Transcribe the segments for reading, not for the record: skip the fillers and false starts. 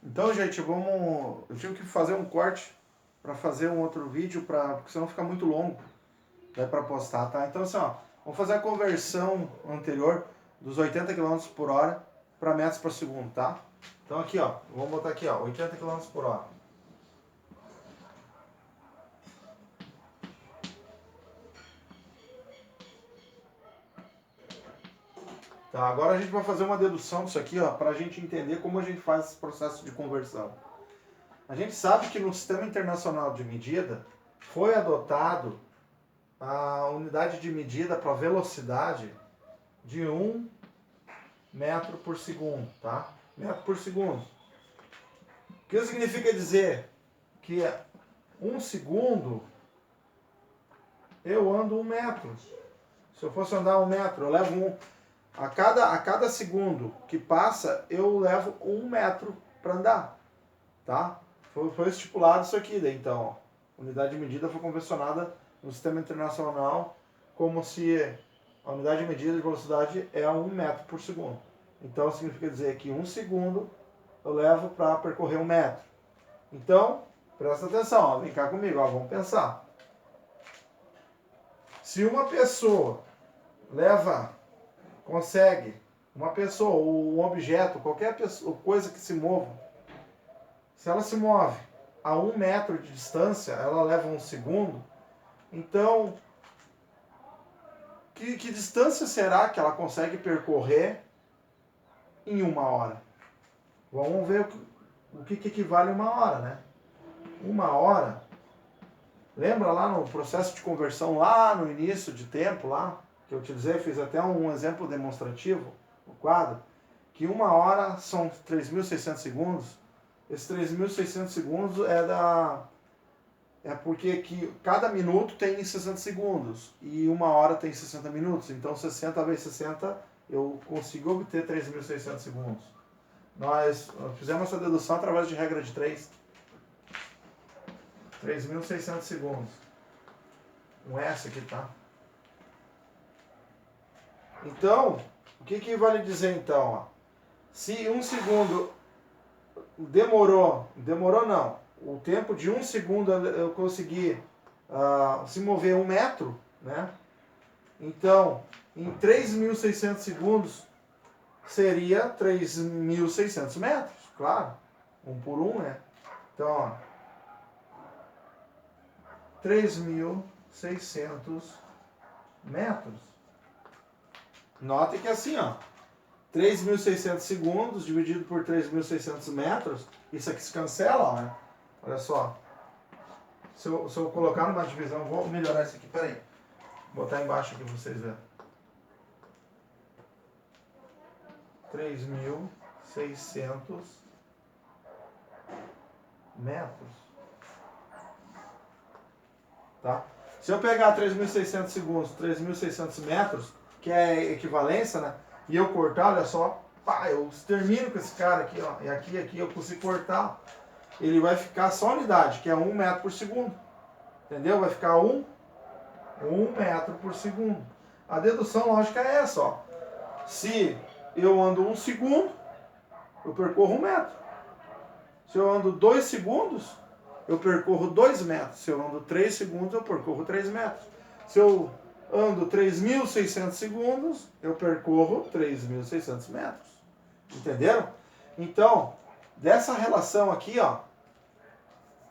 Então, gente, vamos. Eu tive que fazer um corte para fazer um outro vídeo, porque senão fica muito longo, daí para postar, tá? Então, assim, ó, vamos fazer a conversão anterior dos 80 km por hora para metros por segundo, tá? Então, aqui, ó, vamos botar aqui, ó, 80 km por hora. Tá, agora a gente vai fazer uma dedução disso aqui, ó, para a gente entender como a gente faz esse processo de conversão. A gente sabe que no Sistema Internacional de Medida foi adotado a unidade de medida para velocidade de 1 metro por segundo, tá? Metro por segundo. O que significa dizer que 1 segundo eu ando 1 metro. Se eu fosse andar 1 metro, eu levo a cada segundo que passa, eu levo 1 metro para andar, tá? Foi estipulado isso aqui, daí, então, ó, unidade de medida foi convencionada no Sistema Internacional como se a unidade de medida de velocidade é 1 metro por segundo. Então, significa dizer que 1 segundo eu levo para percorrer 1 metro. Então, presta atenção, ó, vem cá comigo, ó, vamos pensar. Se uma pessoa consegue, uma pessoa ou um objeto, qualquer pessoa, coisa que se mova, se ela se move a 1 metro de distância, ela leva 1 segundo, então, que distância será que ela consegue percorrer em 1 hora? Vamos ver o que equivale a 1 hora, né? 1 hora, lembra lá no processo de conversão, lá no início de tempo, lá, que eu utilizei, fiz até um exemplo demonstrativo, no quadro, que 1 hora são 3.600 segundos. Esses 3.600 segundos é porque cada minuto tem 60 segundos e 1 hora tem 60 minutos. Então 60 vezes 60 eu consigo obter 3.600 segundos. Nós fizemos essa dedução através de regra de 3. 3.600 segundos. Um S aqui, tá? Então, o que vale dizer então? Ó? Se 1 segundo demorou não, o tempo de 1 segundo eu consegui se mover 1 metro, né? Então, em 3.600 segundos seria 3.600 metros, claro, 1 por 1, né? Então, ó, 3.600 metros. Notem que assim, ó, 3.600 segundos dividido por 3.600 metros, isso aqui se cancela, ó, né? Olha só. Se eu colocar numa divisão, vou melhorar isso aqui, peraí. Vou botar embaixo aqui para vocês verem. 3.600 metros. Tá? Se eu pegar 3.600 segundos, 3.600 metros, que é equivalência, né? E eu cortar, olha só, pá, eu termino com esse cara aqui, ó, e aqui eu consigo cortar. Ele vai ficar só a unidade, que é 1 metro por segundo. Entendeu? Vai ficar 1 metro por segundo. A dedução lógica é essa, ó. Se eu ando 1 segundo, eu percorro 1 metro. Se eu ando 2 segundos, eu percorro 2 metros. Se eu ando 3 segundos, eu percorro 3 metros. Se eu ando 3.600 segundos, eu percorro 3.600 metros. Entenderam? Então, dessa relação aqui, ó.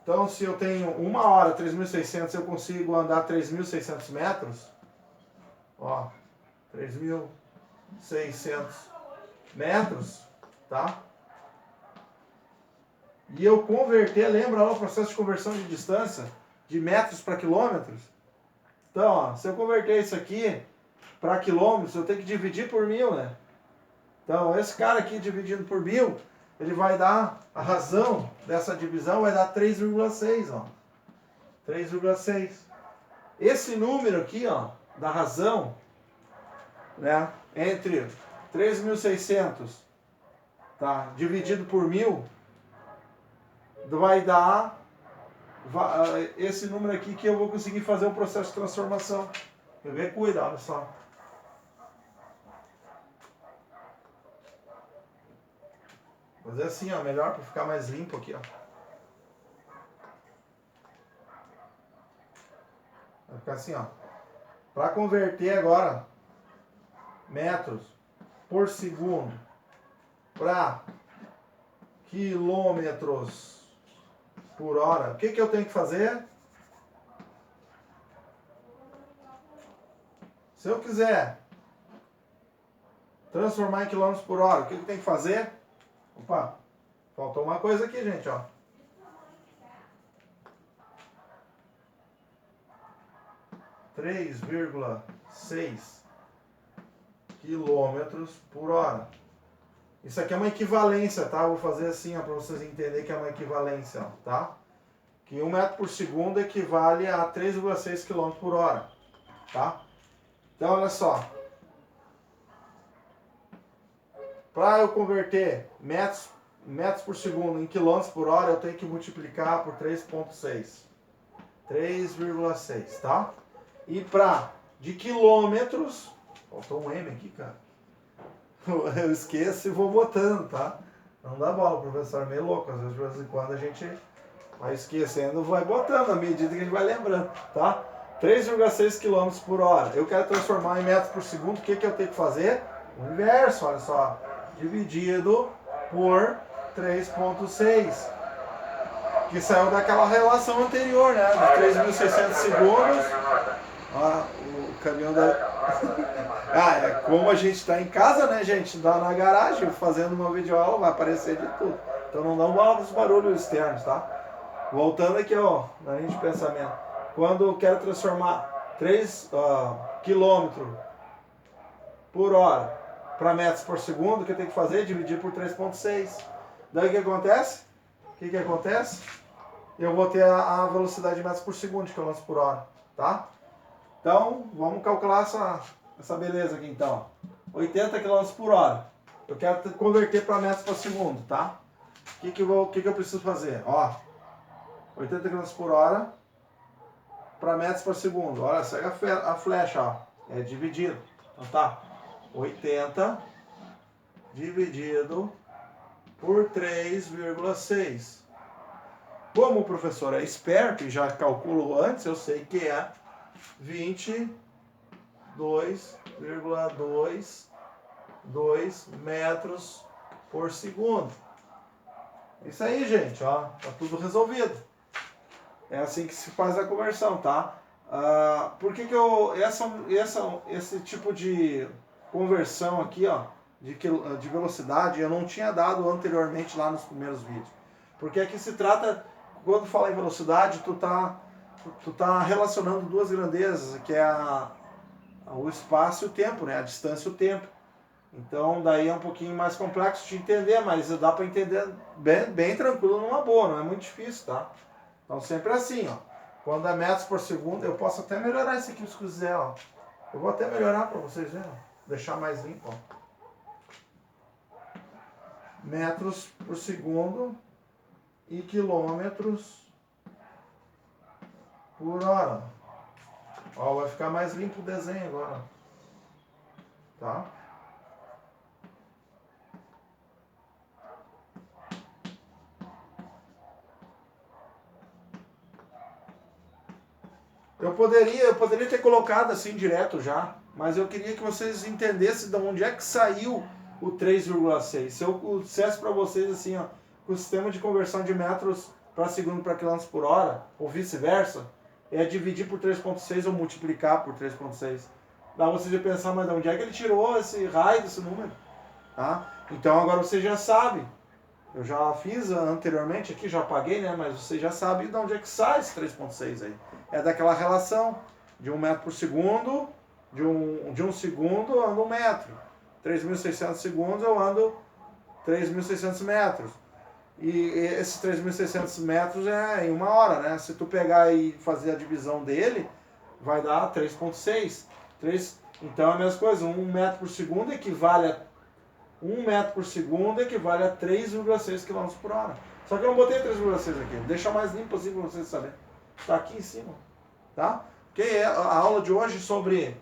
Então, se eu tenho 1 hora, 3.600, eu consigo andar 3.600 metros. Ó, 3.600 metros, tá? E eu converter, lembra lá o processo de conversão de distância, de metros para quilômetros? Então, ó, se eu converter isso aqui para quilômetros, eu tenho que dividir por 1.000, né? Então, esse cara aqui dividido por 1.000, ele vai dar, a razão dessa divisão vai dar 3,6, ó. 3,6. Esse número aqui, ó, da razão, né, entre 3.600, tá, dividido por 1.000, vai dar esse número aqui que eu vou conseguir fazer o processo de transformação. Quer ver? Cuida, olha só. Vou fazer assim, ó, melhor para ficar mais limpo aqui, ó. Vai ficar assim, ó. Para converter agora metros por segundo para quilômetros por hora, o que eu tenho que fazer? Se eu quiser transformar em quilômetros por hora, o que tem que fazer? Opa, faltou uma coisa aqui, gente, ó. (3,6 quilômetros por hora). Isso aqui é uma equivalência, tá? Vou fazer assim, ó, para vocês entenderem que é uma equivalência, ó, tá? Que 1 metro por segundo equivale a 3,6 km por hora, tá? Então, olha só. Para eu converter metros por segundo em quilômetros por hora, eu tenho que multiplicar por 3,6. 3,6, tá? E de quilômetros, faltou um M aqui, cara. Eu esqueço e vou botando, tá? Não dá bola, o professor é meio louco. Às vezes, de vez em quando, a gente vai esquecendo, vai botando à medida que a gente vai lembrando, tá? 3,6 km por hora. Eu quero transformar em metros por segundo. O que eu tenho que fazer? O inverso, olha só. Dividido por 3,6. Que saiu daquela relação anterior, né? De 3.600 segundos. Ó, o caminhão da... é como a gente está em casa, né, gente? Dá na garagem, fazendo uma videoaula, vai aparecer de tudo. Então não dá bola para os barulhos externos, tá? Voltando aqui, ó, na linha de pensamento. Quando eu quero transformar 3 km por hora para metros por segundo, o que eu tenho que fazer? Dividir por 3,6. Daí o que acontece? O que acontece? Eu vou ter a velocidade de metros por segundo, de km por hora, tá? Então, vamos calcular essa beleza aqui, então. 80 km por hora. Eu quero converter para metros por segundo, tá? O que eu preciso fazer? Ó, 80 km por hora para metros por segundo. Olha, segue a flecha, ó. É dividido. Então tá. 80 dividido por 3,6. Como o professor é esperto e já calculou antes, eu sei que é 22,22 metros por segundo. Isso aí, gente, ó, tá tudo resolvido. É assim que se faz a conversão, tá? Por que esse tipo de conversão aqui, ó, de velocidade, eu não tinha dado anteriormente lá nos primeiros vídeos? Porque aqui se trata, quando fala em velocidade, tu tá relacionando duas grandezas, que é o espaço e o tempo, né? A distância e o tempo. Então, daí é um pouquinho mais complexo de entender, mas dá para entender bem tranquilo, numa boa, não é muito difícil, tá? Então, sempre assim, ó. Quando é metros por segundo, eu posso até melhorar isso aqui se quiser, ó. Eu vou até melhorar para vocês verem, ó. Deixar mais limpo, ó. Metros por segundo e quilômetros por hora. Ó, vai ficar mais limpo o desenho agora. Tá? Eu poderia ter colocado assim direto já, mas eu queria que vocês entendessem de onde é que saiu o 3,6. Se eu dissesse para vocês assim, ó, que o sistema de conversão de metros para segundo para quilômetros por hora, ou vice-versa, é dividir por 3,6 ou multiplicar por 3,6. Dá vocês iam pensar, mas de onde é que ele tirou esse raio desse número? Tá? Então agora vocês já sabem. Eu já fiz anteriormente aqui, já paguei, né? Mas vocês já sabem de onde é que sai esse 3,6 aí. É daquela relação de 1 metro por segundo, de um segundo eu ando 1 metro. 3.600 segundos eu ando 3.600 metros. E esses 3.600 metros é em 1 hora, né? Se tu pegar e fazer a divisão dele, vai dar 3,6. Então é a mesma coisa, 1 metro por segundo equivale a 1 metro por segundo equivale a 3,6 km por hora. Só que eu não botei 3,6 aqui. Deixa mais limpo assim para vocês saberem. Está aqui em cima. Tá? Porque a aula de hoje sobre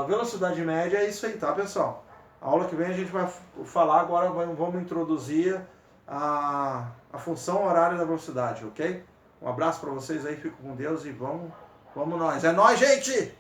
velocidade média é isso aí, tá, pessoal? A aula que vem a gente vai falar agora, vamos introduzir a função horária da velocidade, ok? Um abraço para vocês aí, fico com Deus e vamos nós. É nóis, gente!